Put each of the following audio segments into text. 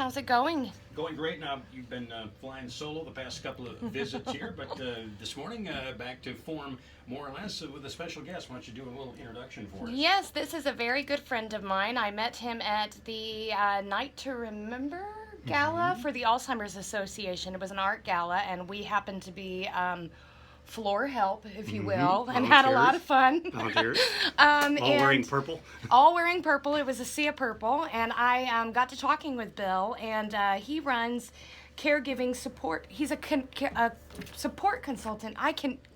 How's it going? Going great. Now, you've been flying solo the past couple of visits here, but this morning back to form more or less with a special guest. Why don't you do a little introduction for us? Yes, this is a very good friend of mine. I met him at the Night to Remember gala for the Alzheimer's Association. It was an art gala, and we happened to be floor help, if you will, and had a lot of fun. Volunteers. All Wearing purple. All wearing purple. It was a sea of purple, and I got to talking with Bill, and he runs caregiving support. He's a support consultant.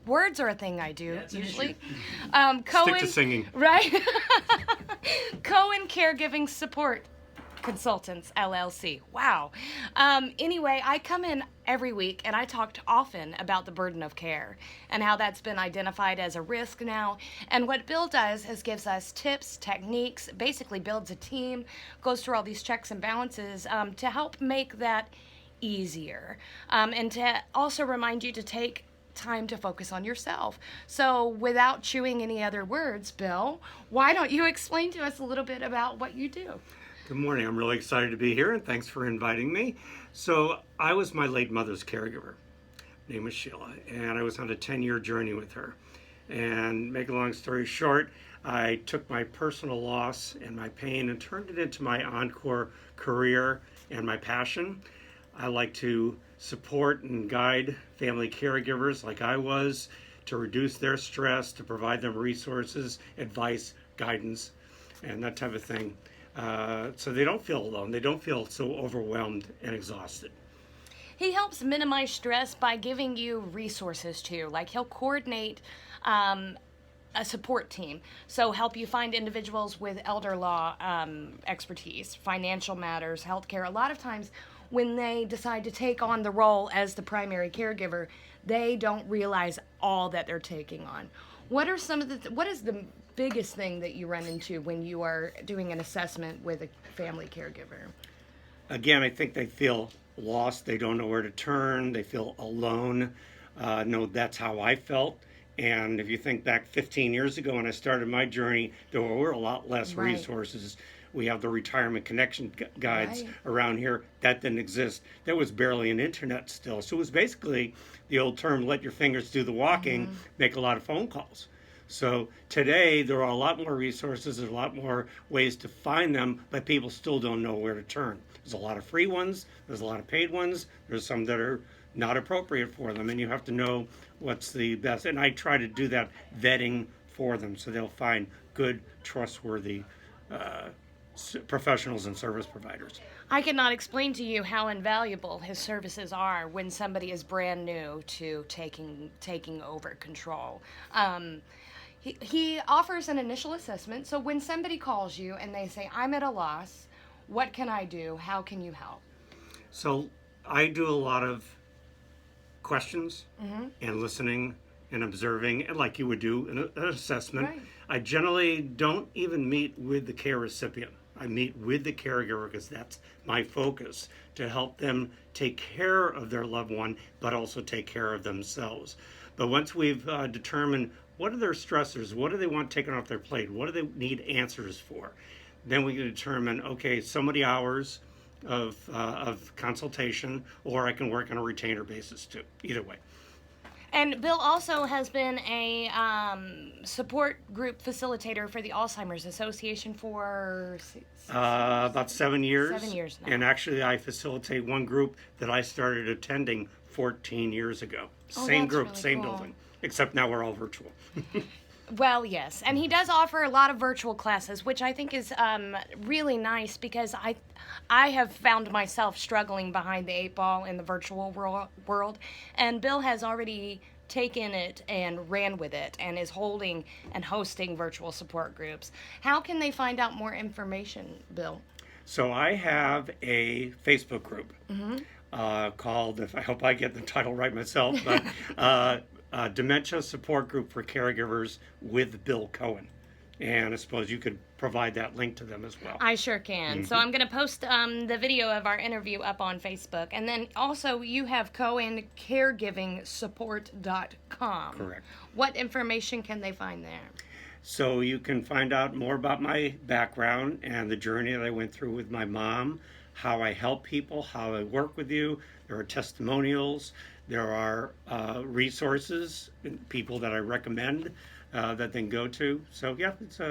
Words are a thing I do usually. Stick to singing. Right? Cohen Caregiving Support Consultants LLC. Wow. Anyway, I come in every week and I talked often about the burden of care and how that's been identified as a risk now. And what Bill does is gives us tips, techniques, basically builds a team, goes through all these checks and balances to help make that easier, and to also remind you to take time to focus on yourself. So without chewing any other words, Bill, why don't you explain to us a little bit about what you do? Good morning. I'm really excited to be here, and thanks for inviting me. So I was my late mother's caregiver. Her name was Sheila, and I was on a 10-year journey with her. And make a long story short, I took my personal loss and my pain and turned it into my encore career and my passion. I like to support and guide family caregivers like I was to reduce their stress, to provide them resources, advice, guidance, and that type of thing. So they don't feel alone. They don't feel so overwhelmed and exhausted. He helps minimize stress by giving you resources too. Like he'll coordinate a support team. So help you find individuals with elder law expertise, financial matters, healthcare. A lot of times when they decide to take on the role as the primary caregiver, they don't realize all that they're taking on. What is the biggest thing that you run into when you are doing an assessment with a family caregiver? Again, I think they feel lost. They don't know where to turn. They feel alone. No, that's how I felt. And if you think back 15 years ago when I started my journey, there were a lot less resources. We have the retirement connection guides around here. That didn't exist. There was barely an internet still. So it was basically the old term, let your fingers do the walking, make a lot of phone calls. So today there are a lot more resources, there's a lot more ways to find them, but people still don't know where to turn. There's a lot of free ones, there's a lot of paid ones, there's some that are not appropriate for them, and you have to know what's the best. And I try to do that vetting for them so they'll find good, trustworthy professionals and service providers. I cannot explain to you how invaluable his services are when somebody is brand new to taking over control. He offers an initial assessment, so when somebody calls you and they say, I'm at a loss, what can I do? How can you help? So I do a lot of questions and listening and observing, and like you would do an assessment. Right. I generally don't even meet with the care recipient. I meet with the caregiver because that's my focus, to help them take care of their loved one, but also take care of themselves. But once we've determined what are their stressors, what do they want taken off their plate, what do they need answers for, then we can determine, okay, so many hours of consultation, or I can work on a retainer basis too. Either way. And Bill also has been a support group facilitator for the Alzheimer's Association for about 7 years. 7 years now. And actually, I facilitate one group that I started attending 14 years ago. Oh, Same that's group, really same cool. building, except now we're all virtual. Well, yes, and he does offer a lot of virtual classes, which I think is really nice because I have found myself struggling behind the 8 ball in the virtual world, and Bill has already taken it and ran with it and is holding and hosting virtual support groups. How can they find out more information, Bill? So I have a Facebook group called, I hope I get the title right myself, but Dementia Support Group for Caregivers with Bill Cohen. And I suppose you could provide that link to them as well. I sure can. So I'm going to post the video of our interview up on Facebook. And then also you have CohenCaregivingSupport.com. Correct. What information can they find there? So you can find out more about my background and the journey that I went through with my mom, how I help people, how I work with you. There are testimonials. There are resources, people that I recommend that they can go to. So yeah, it's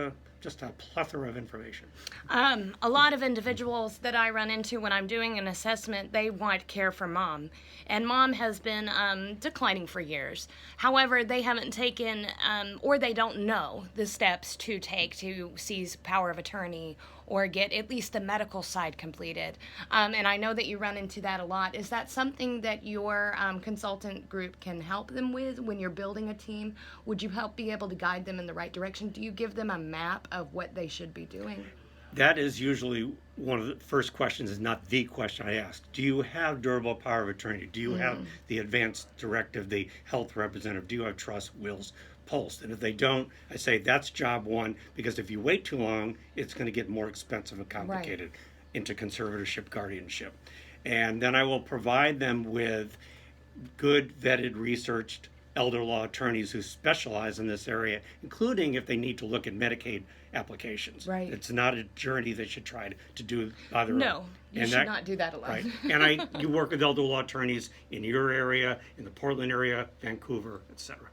just a plethora of information. A lot of individuals that I run into when I'm doing an assessment, they want care for mom. And mom has been declining for years. However, they haven't taken, or they don't know the steps to take to seize power of attorney or get at least the medical side completed. And I know that you run into that a lot. Is that something that your consultant group can help them with when you're building a team? Would you help be able to guide them in the right direction? Do you give them a map of what they should be doing? That is usually one of the first questions, is not the question I ask. Do you have durable power of attorney? Do you have the advance directive, the health representative? Do you have trust, wills, post? And if they don't, I say that's job one, because if you wait too long, it's going to get more expensive and complicated into conservatorship, guardianship. And then I will provide them with good, vetted, researched elder law attorneys who specialize in this area, including if they need to look at Medicaid applications. Right. It's not a journey they should try to do by their own. No, you should not do that alone. Right. And you work with elder law attorneys in your area, in the Portland area, Vancouver, etc.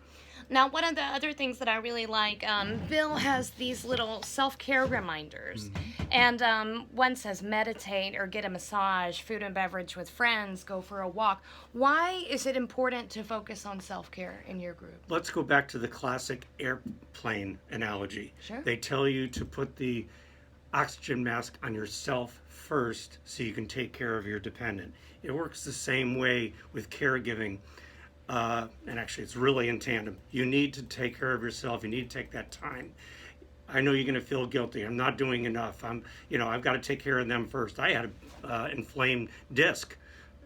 Now, one of the other things that I really like, Bill has these little self-care reminders. And one says meditate or get a massage, food and beverage with friends, go for a walk. Why is it important to focus on self-care in your group? Let's go back to the classic airplane analogy. Sure. They tell you to put the oxygen mask on yourself first so you can take care of your dependent. It works the same way with caregiving. And actually, it's really in tandem. You need to take care of yourself. You need to take that time. I know you're going to feel guilty. I'm not doing enough. I've got to take care of them first. I had an inflamed disc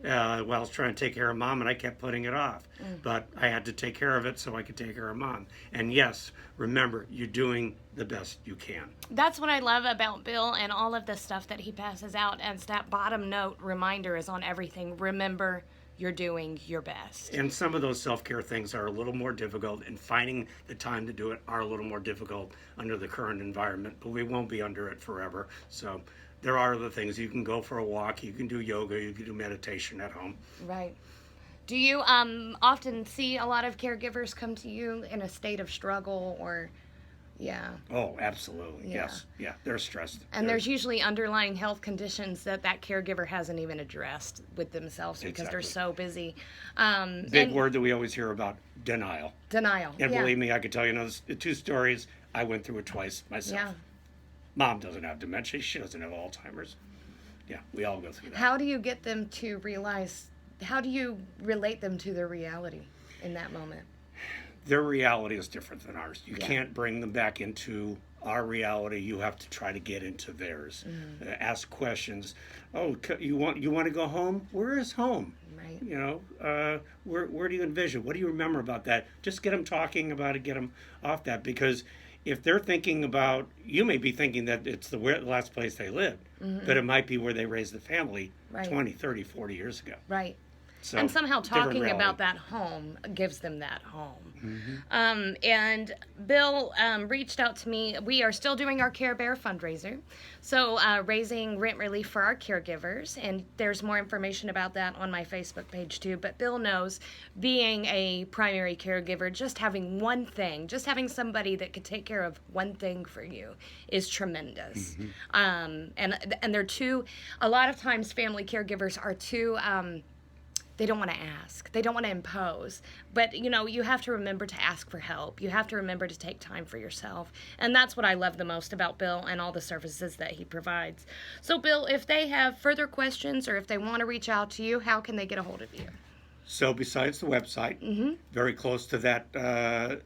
while I was trying to take care of mom, and I kept putting it off. But I had to take care of it so I could take care of mom. And yes, remember, you're doing the best you can. That's what I love about Bill and all of the stuff that he passes out as that bottom note reminder is on everything. Remember, you're doing your best. And some of those self-care things are a little more difficult, and finding the time to do it are a little more difficult under the current environment, but we won't be under it forever. So there are other things. You can go for a walk, you can do yoga, you can do meditation at home. Right. Do you often see a lot of caregivers come to you in a state of struggle or... Yeah. Oh, absolutely. Yeah. Yes. Yeah, they're stressed. And there's usually underlying health conditions that caregiver hasn't even addressed with themselves because they're so busy. Big word that we always hear about, denial. Denial. And believe me, I could tell you two stories. I went through it twice myself. Yeah. Mom doesn't have dementia. She doesn't have Alzheimer's. Yeah, we all go through that. How do you get them to realize, how do you relate them to their reality in that moment? Their reality is different than ours. You can't bring them back into our reality. You have to try to get into theirs. Ask questions. Oh, you want to go home? Where is home? Right. You know, where do you envision? What do you remember about that? Just get them talking about it. Get them off that, because if they're thinking about, you may be thinking that it's the last place they lived, but it might be where they raised the family 20, 30, 40 years ago. Right. So, and somehow talking reality. about that home gives them that home. And Bill reached out to me. We are still doing our Care Bear fundraiser. So raising rent relief for our caregivers. And there's more information about that on my Facebook page too. But Bill knows, being a primary caregiver, just having one thing, just having somebody that could take care of one thing for you is tremendous. And they're too, a lot of times family caregivers are too... they don't want to ask. They don't want to impose. But, you know, you have to remember to ask for help. You have to remember to take time for yourself. And that's what I love the most about Bill and all the services that he provides. So, Bill, if they have further questions or if they want to reach out to you, how can they get a hold of you? So besides the website, very close to that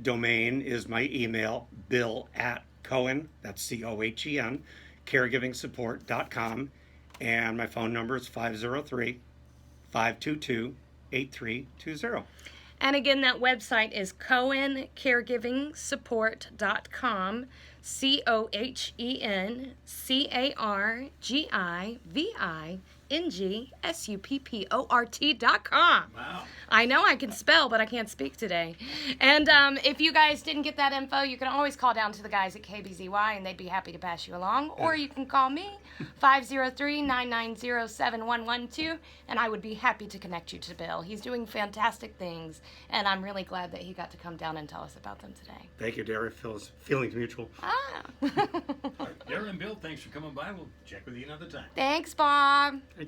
domain is my email, bill@Cohen, that's COHEN, caregivingsupport.com. And my phone number is 503-522-8320. And again, that website is CohenCaregivingSupport.com, CohenCaregivingSupport.com. NGSUPPORT.com. Wow. I know I can spell, but I can't speak today. And if you guys didn't get that info, you can always call down to the guys at KBZY, and they'd be happy to pass you along. Or you can call me, 503-990-7112, and I would be happy to connect you to Bill. He's doing fantastic things, and I'm really glad that he got to come down and tell us about them today. Thank you, Derek. Feelings mutual. All right, Darren and Bill, thanks for coming by. We'll check with you another time. Thanks, Bob.